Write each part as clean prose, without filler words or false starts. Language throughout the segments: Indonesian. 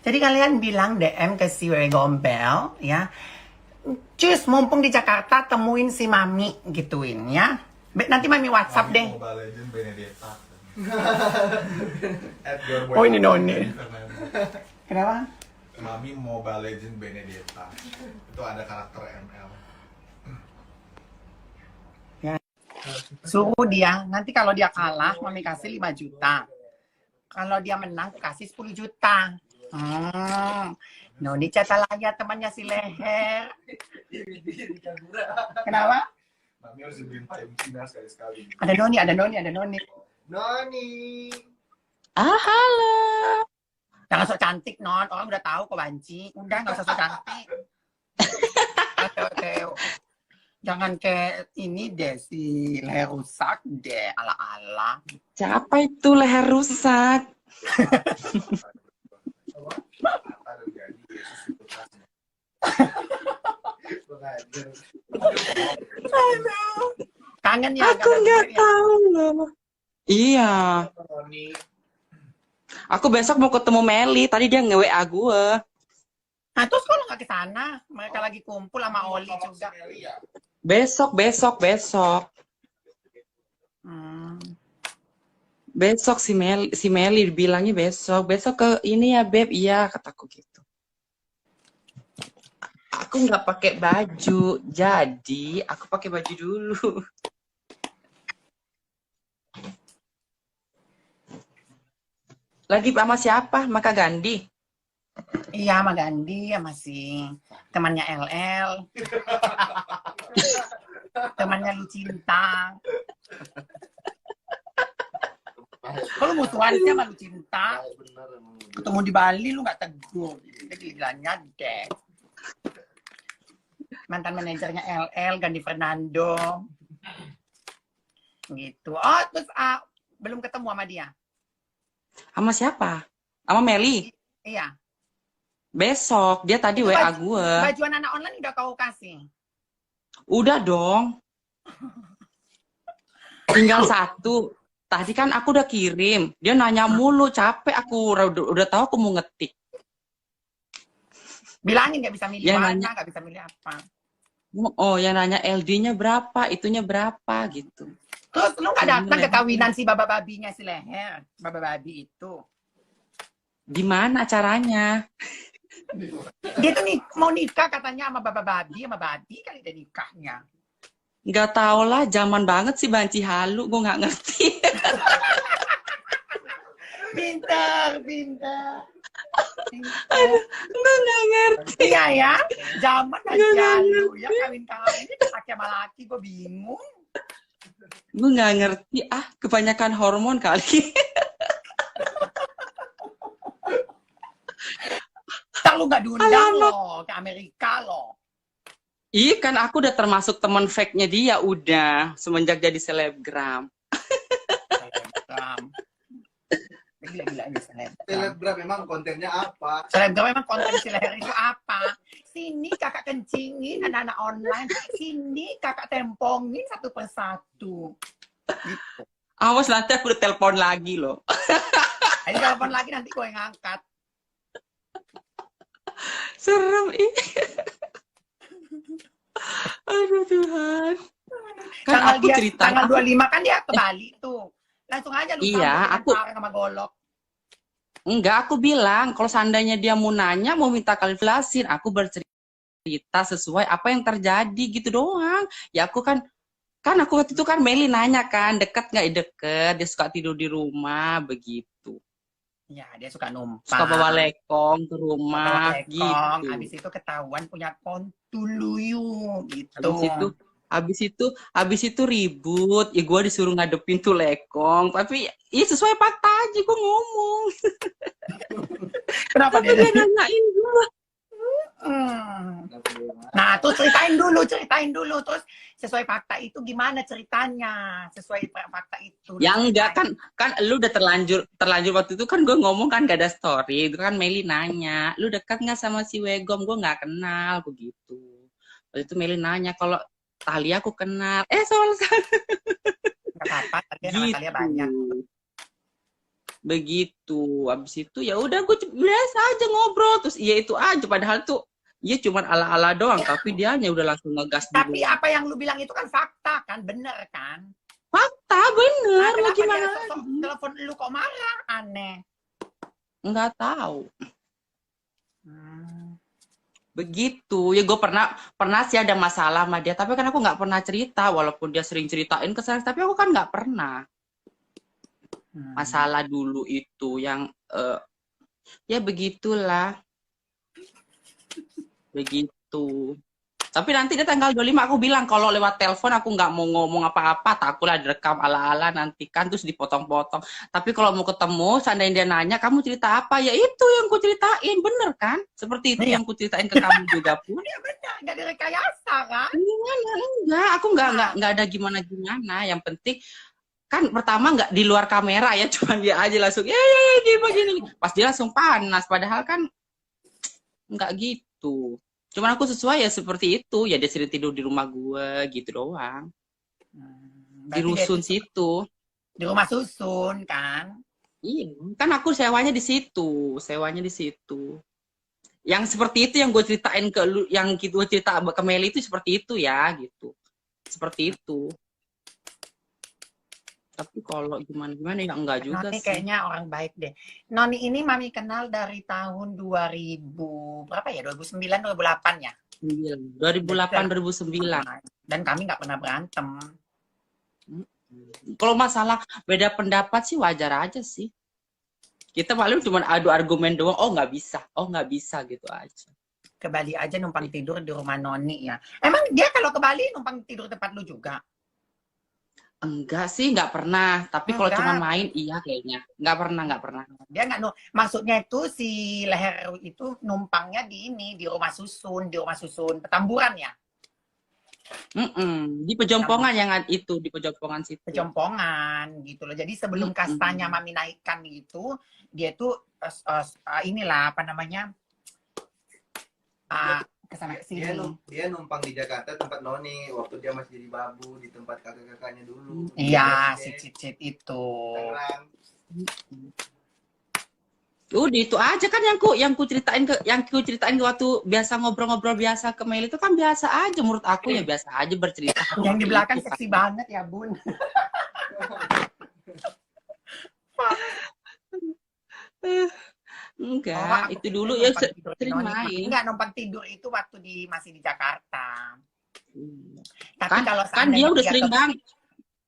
Jadi kalian bilang DM ke si Wewe Gombel ya. Cus, mumpung di Jakarta temuin si Mami gituin ya. Nanti Mami WhatsApp deh. Mobile Legend Benedetta. Oh, ini Noni. Kenapa? Mami Mobile Legend Benedetta. Itu ada karakter ML. Suruh dia, nanti kalau dia kalah Mami kasih 5 juta. Kalau dia menang kasih 10 juta. Noni Catalaya temannya si Leher. Kenapa? Mami harus dibeliin time Cina sekali-sekali. Ada Noni. Noni. Halo. Jangan sok cantik, Non. Orang udah tahu kok banci. Udah, nggak usah sok cantik. Oke. Jangan kayak ini deh, si Leher rusak deh. Ala-ala. Siapa itu leher rusak? Kangen ya? Aku nggak tahu loh. Iya. Aku besok mau ketemu Meli. Tadi dia nge-WA gue. Nah, terus kalau nggak ke sana, mereka lagi kumpul sama Oli juga. Besok. Besok si Meli bilangnya besok ke ini ya Beb. Iya kataku gitu. Aku nggak pakai baju, jadi aku pakai baju dulu. Lagi sama siapa? Maka Gandhi. Iya, sama Gandhi, sama si temannya LL. Temannya Lucinta. Kalau musuhan sih sama Lucinta. Ketemu di Bali lu nggak tegur. Dia gilanya deh. Mantan manajernya LL, Gandhi Fernando. Gitu. Oh, terus belum ketemu sama dia? Sama siapa? Sama Meli. Iya. Besok. Dia tadi Itu WA gue. Baju anak online udah kau kasih? Udah dong. Tinggal satu. Tadi kan aku udah kirim. Dia nanya mulu, capek aku. Udah tahu aku mau ngetik. Bilangin nggak bisa milih Yang warna, nanya. nggak bisa milih apa. Oh, yang nanya LD-nya berapa, itunya berapa gitu. Terus lu nggak datang ke kawinan si Baba Babinya si Leher? Baba Babi itu. Gimana caranya? Dia tuh nih mau nikah katanya sama Baba Babi, sama Babi kali dia nikahnya. Nggak tau lah, zaman banget sih banci halu, gue nggak ngerti. Pinter. Aduh, gue nggak ngerti. Iya ya, zaman aja lu ya kawin-kawin ini laki sama laki, gue bingung. Gue nggak ngerti, kebanyakan hormon kali. Ntar lu nggak diundang loh ke Amerika loh. Iya kan aku udah termasuk temen fake-nya dia udah semenjak jadi selebgram. Gila-gila ini selebgram. Selebgram memang kontennya apa? Selebgram memang konten si Leher itu apa? Sini kakak kencingin anak-anak online, sini kakak tempongin satu persatu. Gitu. Awas nanti aku udah telepon lagi loh. Ini telepon lagi nanti gue yang ngangkat. Serem ih. Aduh Tuhan. Kan aku cerita. Tanggal 25 kan dia ke Bali tuh. Langsung aja lu Iya, sama Golok. Enggak, aku bilang kalau seandainya dia mau nanya, mau minta kalkulasi, aku bercerita sesuai apa yang terjadi gitu doang. Ya aku kan aku waktu itu kan Meli nanya kan, deket nggak deket, dia suka tidur di rumah begitu. Ya, dia suka numpang. Suka bawa lekong ke rumah gitu. Habis itu ketahuan punya kontuluyu gitu. Habis itu ribut, ya gue disuruh ngadepin tuh lekong, tapi ya sesuai fakta aja gue ngomong. Kenapa dia nanyain gue? Nah, tuh ceritain dulu, terus sesuai fakta itu gimana ceritanya, sesuai fakta itu. Ya enggak kan lu udah terlanjur waktu itu kan gue ngomong kan gak ada story, itu kan Meli nanya, lu dekat nggak sama si Wegom, gue nggak kenal begitu. Waktu itu Meli nanya kalau Talia aku kenal. Soal nggak apa-apa, tapi nama Talia banyak. begitu. Habis itu ya udah gue biasa aja ngobrol, terus iya itu aja, padahal tuh dia cuman ala-ala doang, tapi dianya udah langsung ngegas Tapi dulu. apa yang lu bilang itu kan fakta kan, bener kan? Fakta Nah, bener, lah kenapa gimana dia sok-sok lagi? telepon lu kok marah? Aneh. Nggak tahu. Hmm. Begitu ya, gue pernah sih ada masalah sama dia, tapi kan aku nggak pernah cerita, walaupun dia sering ceritain ke saya, tapi aku kan nggak pernah masalah dulu itu yang ya begitulah, begitu. Tapi nanti dia tanggal 25 aku bilang kalau lewat telepon aku nggak mau ngomong apa-apa, takutlah direkam ala-ala nanti kan terus dipotong-potong. Tapi kalau mau ketemu, seandainya dia nanya, kamu cerita apa? Ya itu yang ku ceritain, bener kan? Seperti itu Iya. yang ku ceritain ke kamu juga pun. Iya benar, nggak direkayasa kan? Enggak, aku nggak ada gimana-gimana. Yang penting kan pertama nggak di luar kamera ya, cuma dia aja langsung ya gini. Pas dia langsung panas, padahal kan nggak gitu. Cuman aku sesuai ya seperti itu, ya dia sering tidur di rumah gue gitu doang. Di Berarti dia rusun situ. di rumah susun kan? Iya, kan aku sewanya di situ, Yang seperti itu yang gue ceritain ke lu, yang gue cerita ke Meli itu seperti itu ya, gitu. Seperti itu. Tapi kalau gimana ya enggak juga Noni sih. kayaknya orang baik deh. Noni ini Mami kenal dari tahun 2000 berapa ya? 2009, 2008 ya? 2008, 2009. Dan kami nggak pernah berantem. Kalau masalah beda pendapat sih wajar aja sih. Kita paling cuma adu argumen doang, oh nggak bisa gitu aja. Ke Bali aja numpang tidur di rumah Noni ya. Emang dia kalau ke Bali numpang tidur tempat lu juga? Enggak sih, nggak pernah. Tapi kalau Enggak. cuma main, iya kayaknya. Nggak pernah. Dia nggak maksudnya itu si Leher itu numpangnya di rumah susun Petamburan ya? Di Pejompongan yang itu, di Pejompongan situ. Pejompongan gitu loh. Jadi sebelum kastanya Mami naikkan gitu, dia tuh inilah apa namanya? Kesana sini. Dia numpang di Jakarta tempat Noni waktu dia masih jadi babu di tempat kakak-kakaknya dulu. Iya, si Cicit itu. Tangerang. Udah itu aja kan yang ku ceritain waktu biasa ngobrol-ngobrol biasa ke Meli itu kan biasa aja, menurut aku ya biasa aja bercerita. Yang di belakang seksi banget ya, Bun. Enggak, itu dulu ya sering main. Enggak, numpang tidur itu waktu masih di Jakarta. Tapi Kan, kalau kan dia udah sering banget.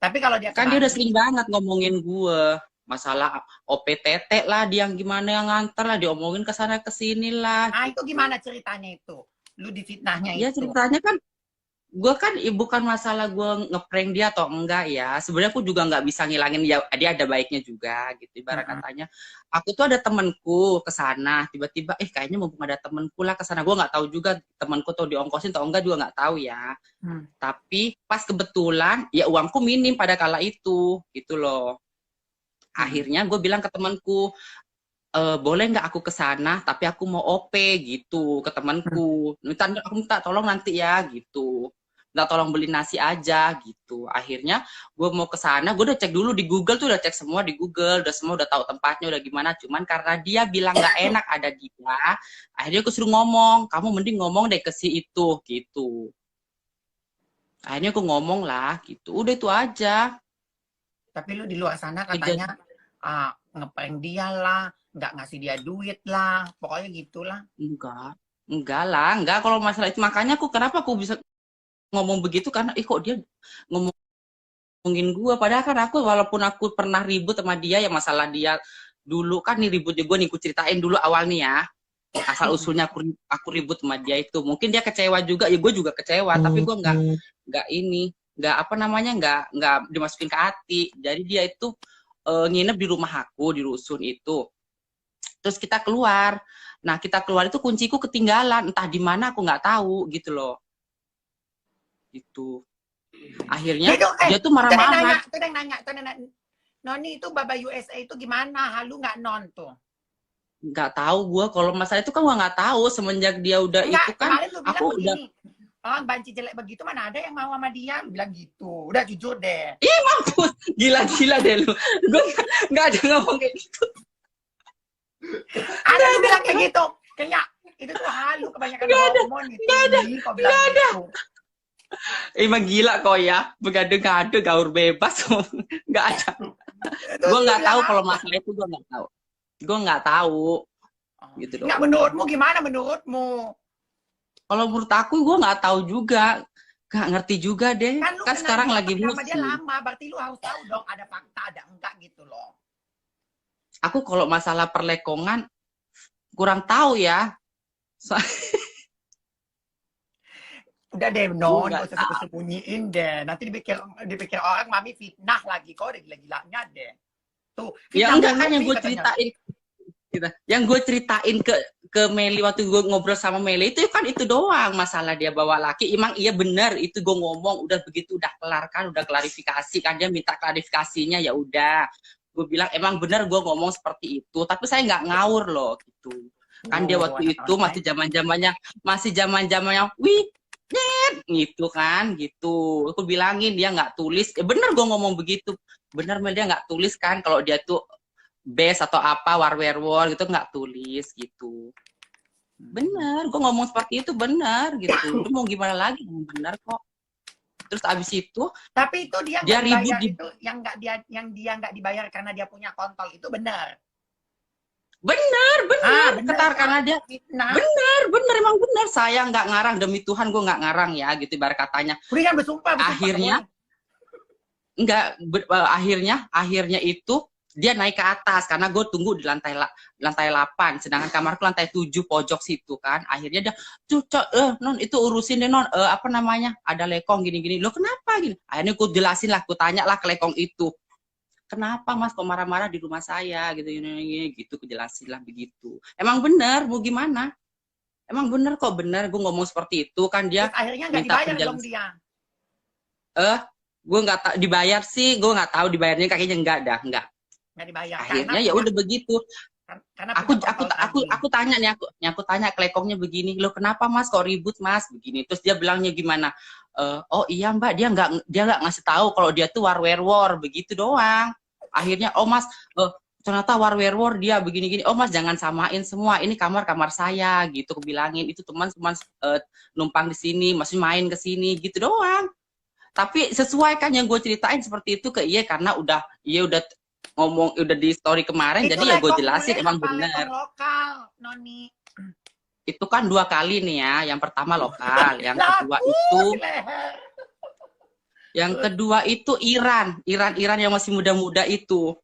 Tapi kalau dia Kan dia udah sering banget ngomongin gue. Masalah OPTT lah, dia yang gimana yang nganter lah, diomongin ke sana ke sini lah. Ah, itu gimana ceritanya itu? Lu difitnahnya Ya itu? ceritanya kan, gue kan bukan masalah gue ngeprank dia atau enggak ya. Sebenarnya aku juga nggak bisa ngilangin dia ada baiknya juga gitu. Ibarat katanya, aku tuh ada temenku ke sana, tiba-tiba kayaknya mumpung ada temenku lah ke sana. Gue nggak tahu juga temenku tuh diongkosin atau enggak juga nggak tahu ya. Tapi pas kebetulan ya uangku minim pada kala itu gitu loh. Akhirnya gue bilang ke temanku, boleh nggak aku ke sana, tapi aku mau OP gitu ke temanku. Aku minta tolong nanti ya gitu. Minta tolong beli nasi aja gitu. Akhirnya gue mau ke sana, gue udah cek dulu di Google tuh, udah cek semua di Google, udah tahu tempatnya udah gimana. Cuman karena dia bilang nggak enak ada dia, akhirnya aku suruh ngomong, kamu mending ngomong deh ke si itu gitu. Akhirnya aku ngomong lah gitu. Udah itu aja. Tapi lu di luar sana katanya ngeprank dia lah, nggak ngasih dia duit lah, pokoknya gitulah. Enggak lah, enggak kalau masalah itu. Makanya kenapa aku bisa ngomong begitu, karena kok dia ngomongin gue, padahal kan walaupun aku pernah ribut sama dia, ya masalah dia dulu kan nih ributnya gue nih, aku ceritain dulu awalnya ya. Asal usulnya aku ribut sama dia itu. Mungkin dia kecewa juga, ya gue juga kecewa, tapi gue nggak dimasukin ke hati. Jadi dia itu nginep di rumah aku di rusun itu. Terus kita keluar. Nah, kita keluar itu kunciku ketinggalan, entah di mana aku nggak tahu gitu loh. Gitu. Akhirnya dia tuh marah-marah. Tuh yang nanya. Noni itu Baba USA itu gimana? Halu nggak non tuh? Nggak tahu gue. Kalau masalah itu kan gue nggak tahu semenjak dia udah itu kan. Kemarin lu bilang aku udah begini, orang banci jelek begitu mana ada yang mau sama dia, lu bilang gitu. Udah jujur deh. Ih mampus, gila-gila deh lu. Gue nggak ada ngomong kayak gitu. Ada yang bilang kayak gitu. Kayaknya itu tuh halu kebanyakan hormon itu. Nggak ada. Gitu. Emang gila kok ya, begadang-gadang gaur bebas, nggak ada. Gue nggak tahu kalau masalah itu, gue nggak tahu. Gue nggak tahu, gitu loh. Nggak, menurutmu gimana menurutmu? Kalau menurut aku, gue nggak tahu juga, nggak ngerti juga deh. Kan, Kan sekarang lagi sama dia musim. lama, berarti lu harus tahu dong ada fakta, ada enggak gitu loh. Aku kalau masalah perlekongan kurang tahu ya. Udah deh, non, Nggak gak usah sembunyiin deh. Nanti dipikir orang mami fitnah lagi. Kok udah gila-gilanya deh. Tuh, Ya fitnah enggak mulu kan yang nih gue katanya. ceritain, yang gue ceritain ke Meli waktu gue ngobrol sama Meli itu kan itu doang masalah dia bawa laki. Emang iya benar itu gue ngomong udah begitu udah kelar kan, udah klarifikasi kan, dia minta klarifikasinya, ya udah. Gue bilang emang benar gue ngomong seperti itu, tapi saya nggak ngawur loh gitu. Kan dia waktu itu masih zaman-zamannya wih gitu kan gitu. Aku bilangin dia nggak tulis, ya bener gue ngomong begitu, bener Mel dia nggak tulis kan kalau dia tuh base atau apa war gitu nggak tulis gitu. Bener gue ngomong seperti itu, bener gitu. Lu mau gimana lagi, bener kok. Terus abis itu tapi itu dia dia nggak ribut dibayar, itu yang dia nggak dibayar karena dia punya kontol itu benar. bener bener, ketar karena dia fitnah. bener emang bener, saya nggak ngarang, demi Tuhan gue nggak ngarang ya gitu ibarat katanya. Udah kan bersumpah Akhirnya Boy. enggak akhirnya itu dia naik ke atas karena gue tunggu di lantai 8, sedangkan kamarku lantai 7 pojok situ kan. Akhirnya dia non itu urusin deh non, apa namanya, ada lekong gini-gini. Lo kenapa gini? Akhirnya gue jelasin lah, gue tanya lah ke lekong itu, kenapa mas kok marah-marah di rumah saya gitu gini gitu, kejelasin lah begitu. Emang bener, mau gimana, emang bener kok, bener gue ngomong seperti itu kan. Dia Terus akhirnya nggak minta dibayar dong dia. gue nggak tahu dibayar sih, gue nggak tahu dibayarnya, kayaknya enggak Nggak dibayar. Akhirnya ya udah begitu. Karena Aku tanya nih, aku tanya ke lekongnya begini, lo kenapa mas kok ribut mas begini. Terus dia bilangnya gimana, oh iya mbak, dia nggak ngasih tahu kalau dia tuh war begitu doang. Akhirnya oh mas, ternyata war dia begini-gini. Oh mas jangan samain semua, ini kamar saya gitu. Aku bilangin itu teman numpang di sini, masih main ke sini gitu doang. Tapi sesuai kan yang gue ceritain seperti itu ke Iye, karena udah ngomong udah di story kemarin, itu jadi ya gue jelasin emang bener. bener. Lokal, Noni. Itu kan 2 kali nih ya. Yang pertama lokal, yang kedua itu Iran yang masih muda-muda itu.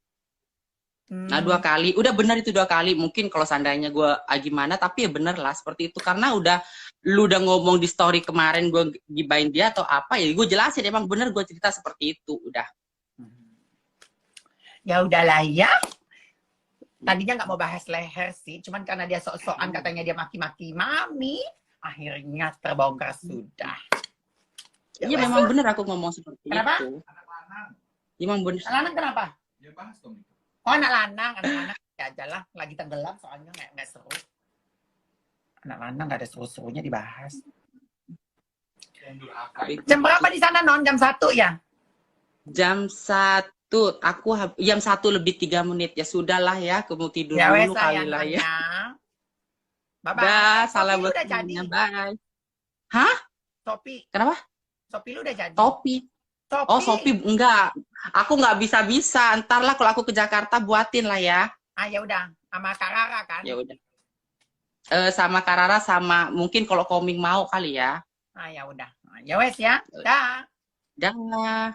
Nah 2 kali, udah bener itu 2 kali. Mungkin kalau seandainya gue gimana, tapi ya bener lah seperti itu. Karena lu udah ngomong di story kemarin gue gibain dia atau apa, ya gue jelasin emang bener gue cerita seperti itu, udah. Ya udahlah ya. Tadinya nggak mau bahas leher sih, cuman karena dia sok-sokan katanya dia maki-maki mami, akhirnya terbongkar sudah. Iya memang bener aku ngomong seperti Kenapa? itu. Anak lanang. Emang bener. Anak lanang kenapa? Ya bahas dong itu. Oh anak lanang ya aja lah, lagi tenggelam soalnya nggak seru. Anak lanang nggak ada seru-serunya dibahas. Jam berapa di sana non? Jam 1 ya? Jam 1. Aku jam 1 lebih 3 menit. Ya sudahlah ya, aku mau tidur Ya wes dulu kali lah ya. Bye-bye. Dah, salah Shopee lu buat udah jadi. bye. Hah? Shopee. Kenapa? Shopee lu udah jadi. Shopee. Oh, Shopee enggak. Aku nggak bisa. Ntar lah kalau aku ke Jakarta buatin lah ya. Ah ya udah, sama Kak Rara kan? Ya udah. Sama Karara, sama mungkin kalau Koming mau kali ya. Ah ya udah. Ya wes ya. Dah. Dah.